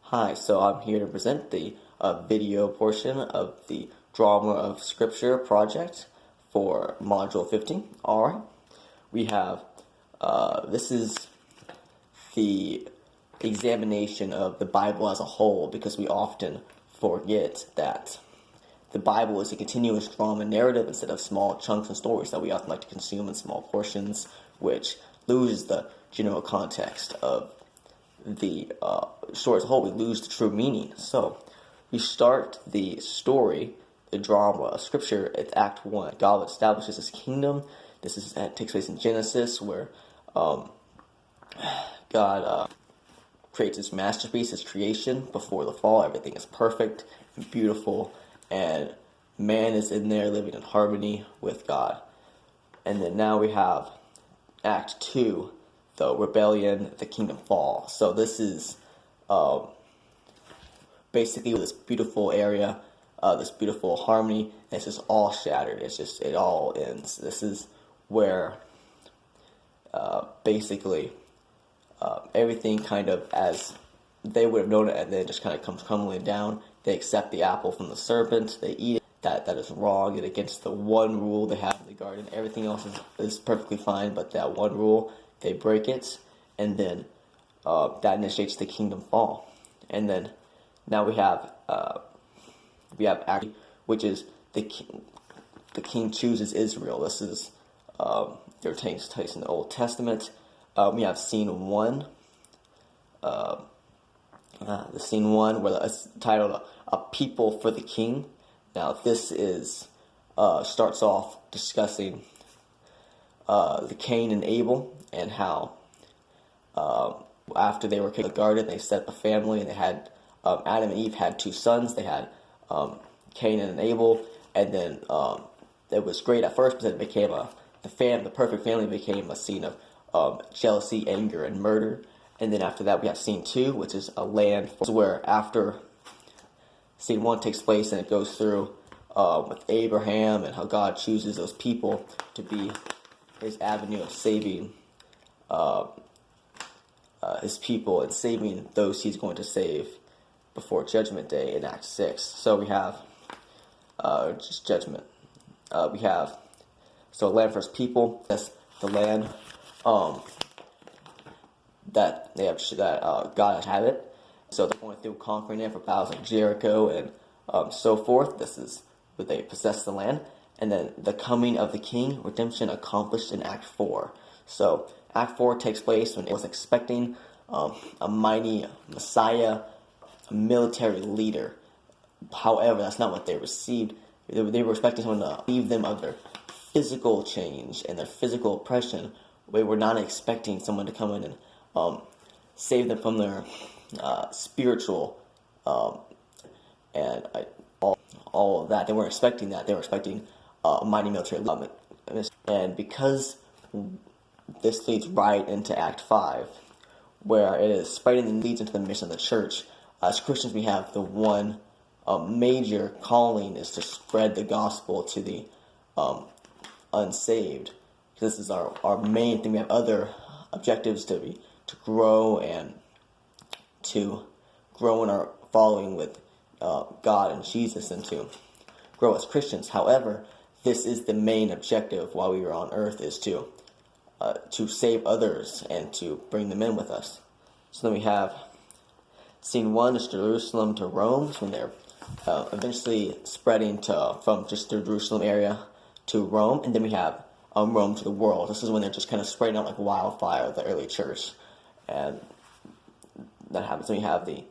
Hi, so I'm here to present the video portion of the Drama of Scripture project for Module 15. Alright, we have, this is the examination of the Bible as a whole, because we often forget that the Bible is a continuous drama narrative instead of small chunks and stories that we often like to consume in small portions, which loses the general context of the story as a whole. We lose the true meaning. So we start the story, the drama of Scripture. It's Act 1. God establishes His kingdom. It takes place in Genesis, where God creates His masterpiece, His creation before the fall. Everything is perfect and beautiful, and man is in there living in harmony with God. And then now we have Act 2, the rebellion, the kingdom fall. So this is basically this beautiful area, this beautiful harmony, and it's just all shattered. It all ends. This is where basically everything kind of as they would have known it, and then it just kind of comes crumbling down. They accept the apple from the serpent. They eat it. That is wrong and against the one rule they have in the garden. Everything else is perfectly fine, but that one rule, they break it, and then that initiates the kingdom fall. And then now we have Act, which is the king chooses Israel. This is there takes place in the Old Testament. We have scene 1. The scene 1 where it's titled "A People for the King." Now this is starts off discussing the Cain and Abel, and how after they were kicked out of the garden, they set up a family, and they had Adam and Eve had 2 sons. They had Cain and Abel, and then it was great at first, but then it became the perfect family became a scene of jealousy, anger, and murder. And then after that, we have scene 2, which is a land where after scene 1 takes place, and it goes through with Abraham and how God chooses those people to be His avenue of saving His people and saving those He's going to save before Judgment Day in Act 6. So we have just judgment. We have land for His people. That's the land that God has had it. So they're going through conquering it for battles like Jericho and so forth. This is where they possess the land. And then the coming of the king, redemption accomplished in Act 4. So Act 4 takes place when it was expecting a mighty Messiah, a military leader. However, that's not what they received. They were expecting someone to relieve them of their physical change and their physical oppression. They were not expecting someone to come in and save them from their spiritual and all of that. They weren't expecting that. They were expecting a mighty military leader. And because this leads right into Act 5, where it is spreading and leads into the mission of the church. As Christians, we have the one major calling is to spread the gospel to the unsaved. This is our main thing. We have other objectives to grow and to grow in our following with God and Jesus, and to grow as Christians. However, this is the main objective while we are on earth, is to save others and to bring them in with us. So then we have scene 1 is Jerusalem to Rome, when they're eventually spreading from just the Jerusalem area to Rome, and then we have Rome to the world. This is when they're just kind of spreading out like wildfire, the early church, and that happens. Then we have the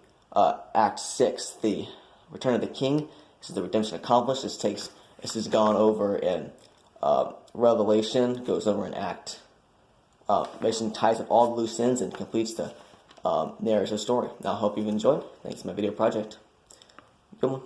Act 6, the return of the king. This is the redemption accomplished. This is gone over in Revelation, goes over in Act. Basically ties up all the loose ends and completes the narrative story. Now, I hope you've enjoyed. Thanks for my video project. Good one.